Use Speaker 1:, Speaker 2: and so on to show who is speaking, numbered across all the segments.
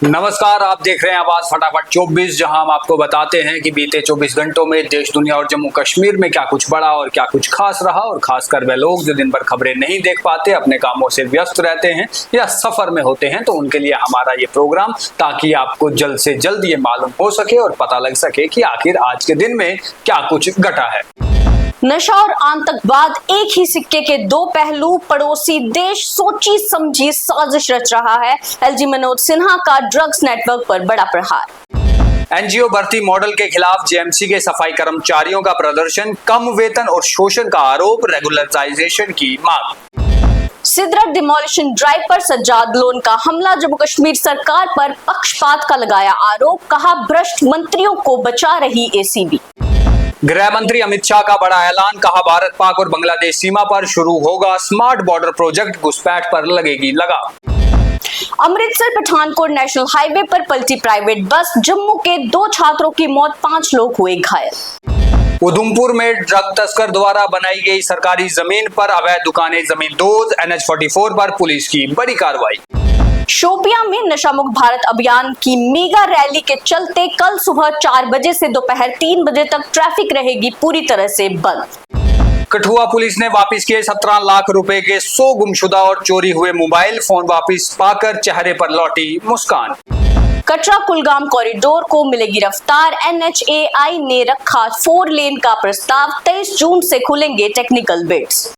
Speaker 1: नमस्कार, आप देख रहे हैं आवाज फटाफट 24, जहां हम आपको बताते हैं कि बीते 24 घंटों में देश दुनिया और जम्मू कश्मीर में क्या कुछ बड़ा और क्या कुछ खास रहा। और खासकर वे लोग जो दिन भर खबरें नहीं देख पाते, अपने कामों से व्यस्त रहते हैं या सफर में होते हैं, तो उनके लिए हमारा ये प्रोग्राम, ताकि आपको जल्द से जल्द ये मालूम हो सके और पता लग सके कि आखिर आज के दिन में क्या कुछ घटा है।
Speaker 2: नशा और आतंकवाद एक ही सिक्के के दो पहलू। पड़ोसी देश सोची समझी साजिश रच रहा है। एलजी मनोज सिन्हा का ड्रग्स नेटवर्क पर बड़ा प्रहार।
Speaker 1: एनजीओ भर्ती मॉडल के खिलाफ जेएमसी के सफाई कर्मचारियों का प्रदर्शन, कम वेतन और शोषण का आरोप, रेगुलराइजेशन की मांग।
Speaker 2: सिदरत डिमोलिशन ड्राइव पर सज्जाद लोन का हमला, जम्मू कश्मीर सरकार पर पक्षपात का लगाया आरोप, कहा भ्रष्ट मंत्रियों को बचा रही एसीबी।
Speaker 1: गृह मंत्री अमित शाह का बड़ा ऐलान, कहा भारत पाक और बांग्लादेश सीमा पर शुरू होगा स्मार्ट बॉर्डर प्रोजेक्ट, घुसपैठ पर लगेगी लगाम।
Speaker 2: अमृतसर पठानकोट नेशनल हाईवे पर पलटी प्राइवेट बस, जम्मू के 2 छात्रों की मौत, 5 लोग हुए घायल।
Speaker 1: उधमपुर में ड्रग तस्कर द्वारा बनाई गई सरकारी जमीन पर अवैध दुकानें जमींदोज, NH44 पर पुलिस की बड़ी कार्रवाई।
Speaker 2: शोपियां में नशा मुक्त भारत अभियान की मेगा रैली के चलते कल सुबह 4 बजे से दोपहर 3 बजे तक ट्रैफिक रहेगी पूरी तरह से बंद।
Speaker 1: कठुआ पुलिस ने वापस किए 17 लाख रुपए के 100 गुमशुदा और चोरी हुए मोबाइल फोन, वापस पाकर चेहरे पर लौटी मुस्कान।
Speaker 2: कटरा कुलगाम कॉरिडोर को मिलेगी रफ्तार, NHAI ने रखा 4 लेन का प्रस्ताव, 23 जून से खुलेंगे टेक्निकल बिड्स।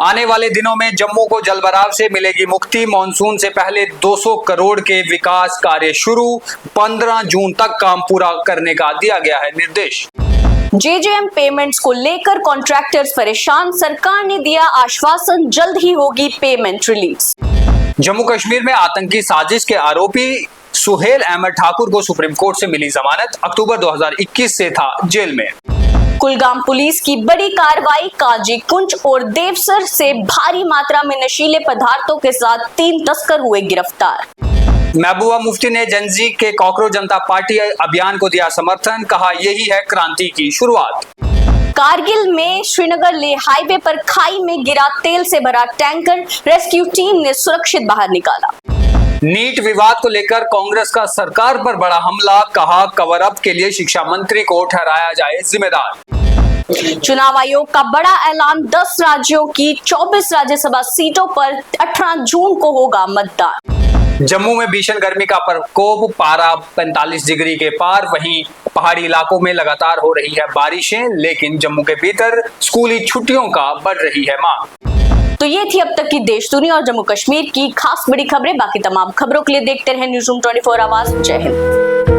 Speaker 1: आने वाले दिनों में जम्मू को जलभराव से मिलेगी मुक्ति, मॉनसून से पहले 200 करोड़ के विकास कार्य शुरू, 15 जून तक काम पूरा करने का दिया गया है निर्देश।
Speaker 2: JJM पेमेंट्स को लेकर कॉन्ट्रैक्टर्स परेशान, सरकार ने दिया आश्वासन, जल्द ही होगी पेमेंट रिलीज।
Speaker 1: जम्मू कश्मीर में आतंकी साजिश के आरोपी सुहेल अहमद ठाकुर को सुप्रीम कोर्ट से मिली जमानत, अक्टूबर 2021 से था जेल में।
Speaker 2: कुलगाम पुलिस की बड़ी कार्रवाई, काजी कुंज और देवसर से भारी मात्रा में नशीले पदार्थों के साथ 3 तस्कर हुए गिरफ्तार।
Speaker 1: महबूबा मुफ्ती ने जनजी के कॉकरोच जनता पार्टी अभियान को दिया समर्थन, कहा यही है क्रांति की शुरुआत।
Speaker 2: कारगिल में श्रीनगर लेह हाईवे पर खाई में गिरा तेल से भरा टैंकर, रेस्क्यू टीम ने सुरक्षित बाहर निकाला।
Speaker 1: नीट विवाद को लेकर कांग्रेस का सरकार पर बड़ा हमला, कहा कवर अप के लिए शिक्षा मंत्री को ठहराया जाए जिम्मेदार।
Speaker 2: चुनाव आयोग का बड़ा ऐलान, 10 राज्यों की 24 राज्यसभा सीटों पर 18 जून को होगा मतदान।
Speaker 1: जम्मू में भीषण गर्मी का प्रकोप, पारा 45 डिग्री के पार, वहीं पहाड़ी इलाकों में लगातार हो रही है बारिशें, लेकिन जम्मू के भीतर स्कूली छुट्टियों का बढ़ रही है मांग।
Speaker 2: तो ये थी अब तक की देश दुनिया और जम्मू कश्मीर की खास बड़ी खबरें। बाकी तमाम खबरों के लिए देखते रहे न्यूज़ रूम 24 आवाज। जय हिंद।